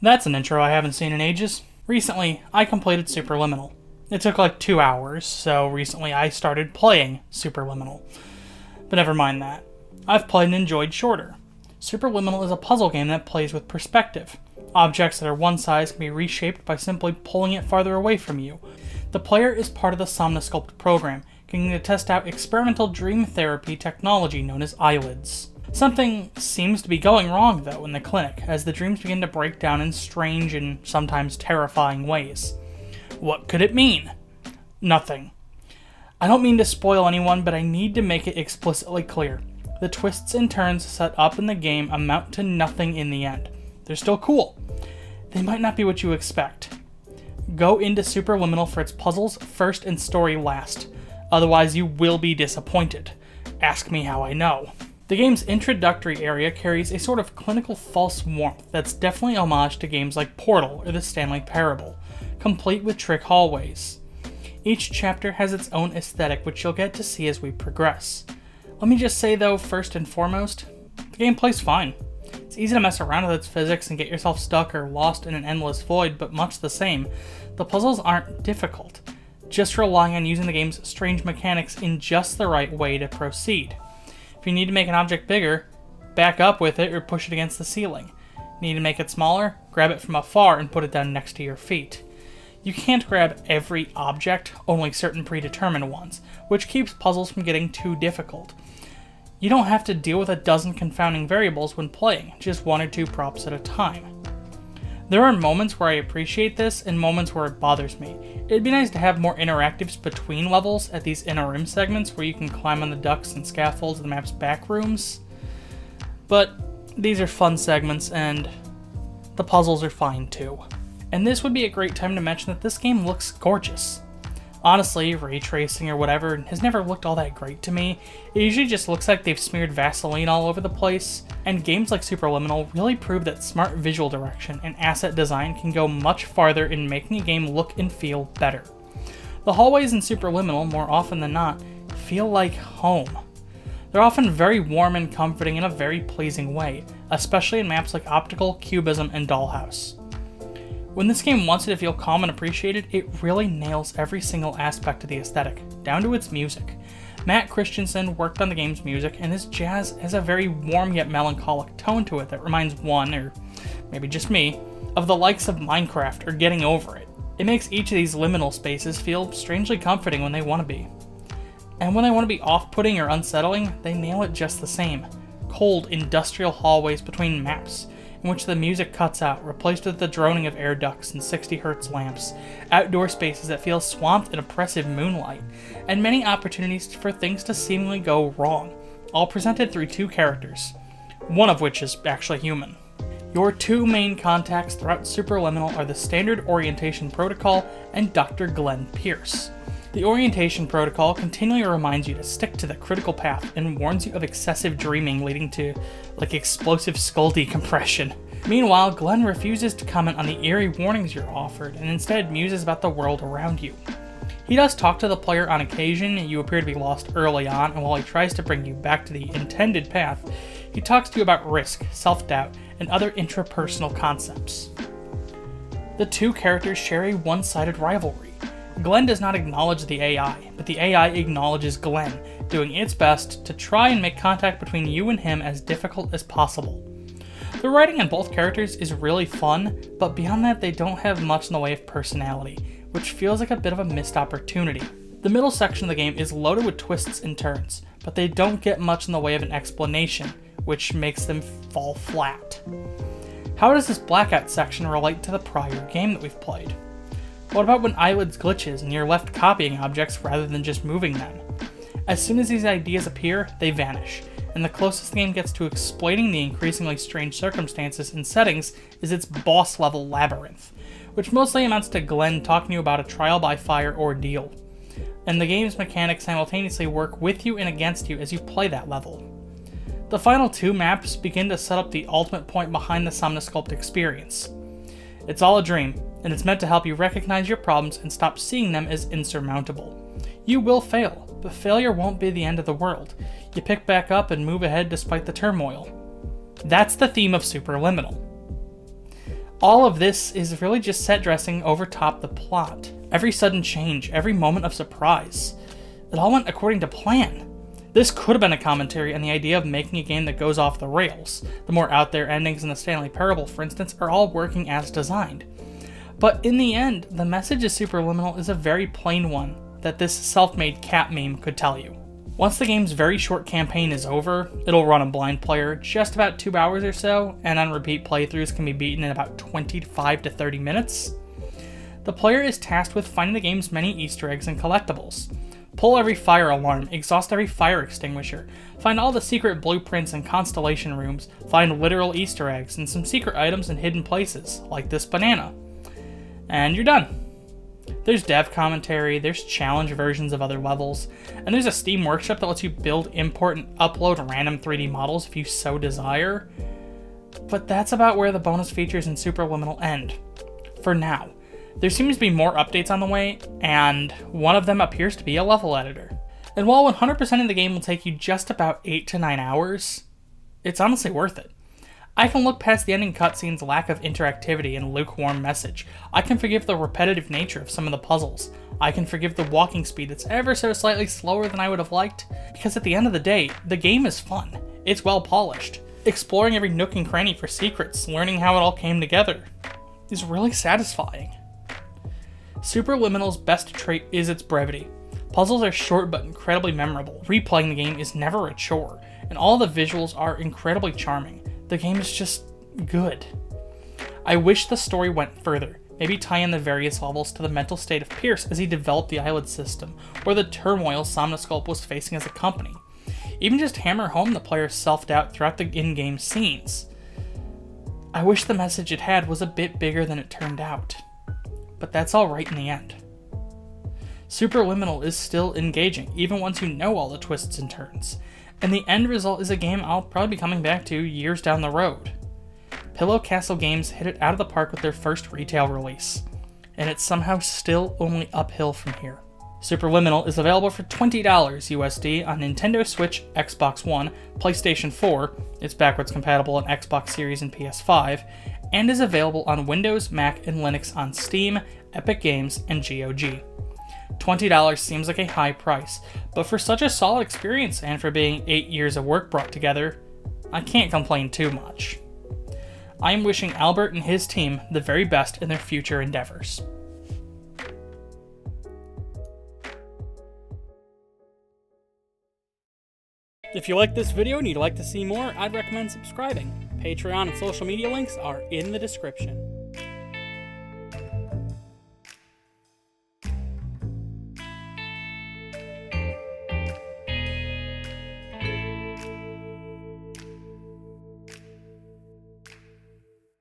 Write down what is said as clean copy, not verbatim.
That's an intro I haven't seen in ages. Recently, I completed Superliminal. It took like 2 hours, so recently I started playing Superliminal. But never mind that. I've played and enjoyed shorter. Superliminal is a puzzle game that plays with perspective. Objects that are one size can be reshaped by simply pulling it farther away from you. The player is part of the Somnosculpt program, getting to test out experimental dream therapy technology known as eyelids. Something seems to be going wrong, though, in the clinic, as the dreams begin to break down in strange and sometimes terrifying ways. What could it mean? Nothing. I don't mean to spoil anyone, but I need to make it explicitly clear. The twists and turns set up in the game amount to nothing in the end. They're still cool. They might not be what you expect. Go into Superliminal for its puzzles first and story last. Otherwise, you will be disappointed. Ask me how I know. The game's introductory area carries a sort of clinical false warmth that's definitely homage to games like Portal or the Stanley Parable, complete with trick hallways. Each chapter has its own aesthetic, which you'll get to see as we progress. Let me just say though, first and foremost, the game plays fine. It's easy to mess around with its physics and get yourself stuck or lost in an endless void, but much the same, the puzzles aren't difficult, just relying on using the game's strange mechanics in just the right way to proceed. If you need to make an object bigger, back up with it or push it against the ceiling. Need to make it smaller? Grab it from afar and put it down next to your feet. You can't grab every object, only certain predetermined ones, which keeps puzzles from getting too difficult. You don't have to deal with a dozen confounding variables when playing, just 1 or 2 props at a time. There are moments where I appreciate this and moments where it bothers me. It'd be nice to have more interactives between levels at these inner room segments where you can climb on the ducts and scaffolds of the map's back rooms. But these are fun segments and the puzzles are fine too. And this would be a great time to mention that this game looks gorgeous. Honestly, ray tracing or whatever has never looked all that great to me. It usually just looks like they've smeared Vaseline all over the place, and games like Superliminal really prove that smart visual direction and asset design can go much farther in making a game look and feel better. The hallways in Superliminal, more often than not, feel like home. They're often very warm and comforting in a very pleasing way, especially in maps like Optical, Cubism, and Dollhouse. When this game wants you to feel calm and appreciated, it really nails every single aspect of the aesthetic, down to its music. Matt Christensen worked on the game's music, and his jazz has a very warm yet melancholic tone to it that reminds one, or maybe just me, of the likes of Minecraft or Getting Over It. It makes each of these liminal spaces feel strangely comforting when they want to be. And when they want to be off-putting or unsettling, they nail it just the same. Cold, industrial hallways between maps, in which the music cuts out, replaced with the droning of air ducts and 60Hz lamps, outdoor spaces that feel swamped in oppressive moonlight, and many opportunities for things to seemingly go wrong, all presented through 2 characters, one of which is actually human. Your 2 main contacts throughout Superliminal are the Standard Orientation Protocol and Dr. Glenn Pierce. The Orientation Protocol continually reminds you to stick to the critical path and warns you of excessive dreaming leading to, explosive skull decompression. Meanwhile, Glenn refuses to comment on the eerie warnings you're offered and instead muses about the world around you. He does talk to the player on occasion. You appear to be lost early on, and while he tries to bring you back to the intended path, he talks to you about risk, self-doubt, and other intrapersonal concepts. The 2 characters share a one-sided rivalry. Glenn does not acknowledge the AI, but the AI acknowledges Glenn, doing its best to try and make contact between you and him as difficult as possible. The writing on both characters is really fun, but beyond that they don't have much in the way of personality, which feels like a bit of a missed opportunity. The middle section of the game is loaded with twists and turns, but they don't get much in the way of an explanation, which makes them fall flat. How does this blackout section relate to the prior game that we've played? What about when eyelids glitches and you're left copying objects rather than just moving them? As soon as these ideas appear, they vanish, and the closest the game gets to explaining the increasingly strange circumstances and settings is its boss-level labyrinth, which mostly amounts to Glenn talking to you about a trial-by-fire ordeal. And the game's mechanics simultaneously work with you and against you as you play that level. The final 2 maps begin to set up the ultimate point behind the Somnosculpt experience. It's all a dream, and it's meant to help you recognize your problems and stop seeing them as insurmountable. You will fail, but failure won't be the end of the world. You pick back up and move ahead despite the turmoil. That's the theme of Superliminal. All of this is really just set dressing over top the plot. Every sudden change, every moment of surprise. It all went according to plan. This could have been a commentary on the idea of making a game that goes off the rails. The more out there endings in the Stanley Parable, for instance, are all working as designed. But in the end, the message of Superliminal is a very plain one that this self-made cat meme could tell you. Once the game's very short campaign is over, it'll run a blind player just about 2 hours or so, and on repeat playthroughs can be beaten in about 25 to 30 minutes. The player is tasked with finding the game's many Easter eggs and collectibles. Pull every fire alarm, exhaust every fire extinguisher, find all the secret blueprints and constellation rooms, find literal Easter eggs and some secret items in hidden places, like this banana. And you're done. There's dev commentary, there's challenge versions of other levels, and there's a Steam workshop that lets you build, import, and upload random 3D models if you so desire. But that's about where the bonus features in Superliminal end. For now. There seems to be more updates on the way, and one of them appears to be a level editor. And while 100% of the game will take you just about 8 to 9 hours, it's honestly worth it. I can look past the ending cutscene's lack of interactivity and lukewarm message. I can forgive the repetitive nature of some of the puzzles. I can forgive the walking speed that's ever so slightly slower than I would have liked, because at the end of the day, the game is fun. It's well polished. Exploring every nook and cranny for secrets, learning how it all came together, is really satisfying. Superliminal's best trait is its brevity. Puzzles are short but incredibly memorable. Replaying the game is never a chore, and all the visuals are incredibly charming. The game is just good. I wish the story went further, maybe tie in the various levels to the mental state of Pierce as he developed the eyelid system, or the turmoil Somnosculp was facing as a company. Even just hammer home the player's self-doubt throughout the in-game scenes. I wish the message it had was a bit bigger than it turned out. But that's alright in the end. Superliminal is still engaging, even once you know all the twists and turns, and the end result is a game I'll probably be coming back to years down the road. Pillow Castle Games hit it out of the park with their first retail release, and it's somehow still only uphill from here. Superliminal is available for $20 USD on Nintendo Switch, Xbox One, PlayStation 4, it's backwards compatible on Xbox Series and PS5, and is available on Windows, Mac, and Linux on Steam, Epic Games, and GOG. $20 seems like a high price, but for such a solid experience and for being 8 years of work brought together, I can't complain too much. I am wishing Albert and his team the very best in their future endeavors. If you like this video and you'd like to see more, I'd recommend subscribing. Patreon and social media links are in the description.